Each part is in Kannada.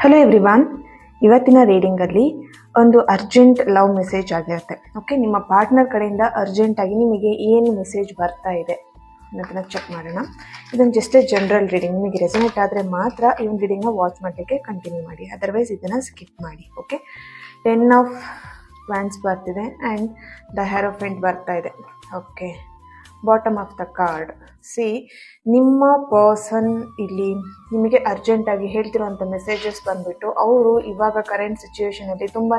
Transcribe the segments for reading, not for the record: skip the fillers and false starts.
ಹಲೋ ಎವ್ರಿವಾನ್, ಇವತ್ತಿನ ರೀಡಿಂಗಲ್ಲಿ ಒಂದು ಅರ್ಜೆಂಟ್ ಲವ್ ಮೆಸೇಜ್ ಆಗಿರುತ್ತೆ. ಓಕೆ, ನಿಮ್ಮ ಪಾರ್ಟ್ನರ್ ಕಡೆಯಿಂದ ಅರ್ಜೆಂಟಾಗಿ ನಿಮಗೆ ಏನು ಮೆಸೇಜ್ ಬರ್ತಾ ಇದೆ ಅನ್ನೋದನ್ನ ಚೆಕ್ ಮಾಡೋಣ. ಇದನ್ನು ಜಸ್ಟ್ ಜನರಲ್ ರೀಡಿಂಗ್. ನಿಮಗೆ ರೆಸೊನೇಟ್ ಆದರೆ ಮಾತ್ರ ಈ ಒಂದು ರೀಡಿಂಗ್ನ ವಾಚ್ ಮಾಡಲಿಕ್ಕೆ ಕಂಟಿನ್ಯೂ ಮಾಡಿ, ಅದರ್ವೈಸ್ ಇದನ್ನು ಸ್ಕಿಪ್ ಮಾಡಿ. ಓಕೆ, 10 ಆಫ್ ವ್ಯಾಂಡ್ಸ್ ಬರ್ತಿದೆ ಆ್ಯಂಡ್ ದ ಹೆರೋಫೆಂಟ್ ಬರ್ತಾ ಇದೆ. Okay, bottom of the card. C, ನಿಮ್ಮ ಪರ್ಸನ್ ಇಲ್ಲಿ ನಿಮಗೆ ಅರ್ಜೆಂಟಾಗಿ ಹೇಳ್ತಿರೋಂಥ ಮೆಸೇಜಸ್ ಬಂದುಬಿಟ್ಟು ಅವರು ಇವಾಗ ಕರೆಂಟ್ ಸಿಚುವೇಷನಲ್ಲಿ ತುಂಬಾ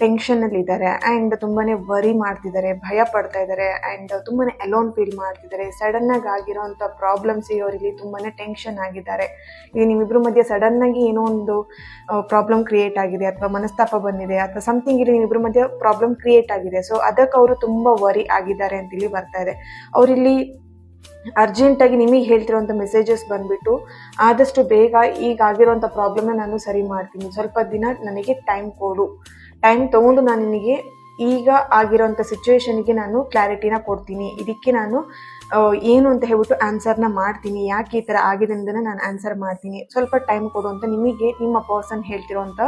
ಟೆನ್ಷನಲ್ಲಿದ್ದಾರೆ ಆ್ಯಂಡ್ ತುಂಬಾ ವರಿ ಮಾಡ್ತಿದ್ದಾರೆ, ಭಯ ಪಡ್ತಾ ಇದ್ದಾರೆ ಆ್ಯಂಡ್ ತುಂಬಾ ಅಲೋನ್ ಫೀಲ್ ಮಾಡ್ತಿದ್ದಾರೆ. ಸಡನ್ನಾಗಿ ಆಗಿರೋಂಥ ಪ್ರಾಬ್ಲಮ್ಸ್ ಅವರಿಗೆ ತುಂಬಾ ಟೆನ್ಷನ್ ಆಗಿದ್ದಾರೆ. ಈಗ ನಿಮ್ಮಿಬ್ಬರ ಮಧ್ಯೆ ಸಡನ್ನಾಗಿ ಏನೋ ಒಂದು ಪ್ರಾಬ್ಲಮ್ ಕ್ರಿಯೇಟ್ ಆಗಿದೆ ಅಥವಾ ಮನಸ್ತಾಪ ಬಂದಿದೆ ಅಥವಾ ಸಮಥಿಂಗ್ ಇಲ್ಲಿ ನಿಮ್ಮಿಬ್ಬರ ಮಧ್ಯೆ ಪ್ರಾಬ್ಲಮ್ ಕ್ರಿಯೇಟ್ ಆಗಿದೆ. ಸೊ ಅದಕ್ಕೆ ಅವರು ತುಂಬ ವರಿ ಆಗಿದ್ದಾರೆ ಅಂತ ಇಲ್ಲಿ ಬರ್ತಾ ಇದೆ. ಅವರಿಲ್ಲಿ ಅರ್ಜೆಂಟಾಗಿ ನಿಮಗೆ ಹೇಳ್ತಿರೋಂಥ ಮೆಸೇಜಸ್ ಬಂದುಬಿಟ್ಟು ಆದಷ್ಟು ಬೇಗ ಈಗ ಆಗಿರೋಂಥ ಪ್ರಾಬ್ಲಮ್ನ ನಾನು ಸರಿ ಮಾಡ್ತೀನಿ, ಸ್ವಲ್ಪ ದಿನ ನನಗೆ ಟೈಮ್ ಕೊಡು, ಟೈಮ್ ತೊಗೊಂಡು ನಾನು ನಿನಗೆ ಈಗ ಆಗಿರೋಂಥ ಸಿಚುವೇಶನ್ಗೆ ನಾನು ಕ್ಲಾರಿಟಿನ ಕೊಡ್ತೀನಿ, ಇದಕ್ಕೆ ನಾನು ಏನು ಅಂತ ಹೇಳ್ಬಿಟ್ಟು ಆನ್ಸರ್ನ ಮಾಡ್ತೀನಿ, ಯಾಕೆ ಈ ಥರ ಆಗಿದೆ ಅನ್ನೋದನ್ನು ನಾನು ಆನ್ಸರ್ ಮಾಡ್ತೀನಿ, ಸ್ವಲ್ಪ ಟೈಮ್ ಕೊಡು ಅಂತ ನಿಮಗೆ ನಿಮ್ಮ ಪರ್ಸನ್ ಹೇಳ್ತಿರೋಂಥ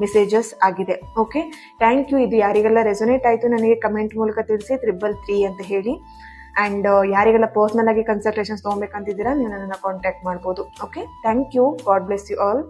ಮೆಸೇಜಸ್ ಆಗಿದೆ. Okay, thank you. ಇದು ಯಾರಿಗೆಲ್ಲ ರೆಸೊನೇಟ್ ಆಯಿತು ನನಗೆ ಕಮೆಂಟ್ ಮೂಲಕ ತಿಳಿಸಿ 333 ಅಂತ ಹೇಳಿ. ಆ್ಯಂಡ್ ಯಾರಿಗೆಲ್ಲ ಪರ್ಸ್ನಲ್ ಆಗಿ ಕನ್ಸಲ್ಟೇಷನ್ಸ್ ತೊಗೊಬೇಕಂತಿದ್ದೀರಾ ನೀವು ನನ್ನನ್ನು ಕಾಂಟ್ಯಾಕ್ಟ್ ಮಾಡ್ಬೋದು. Okay, thank you. God bless you all.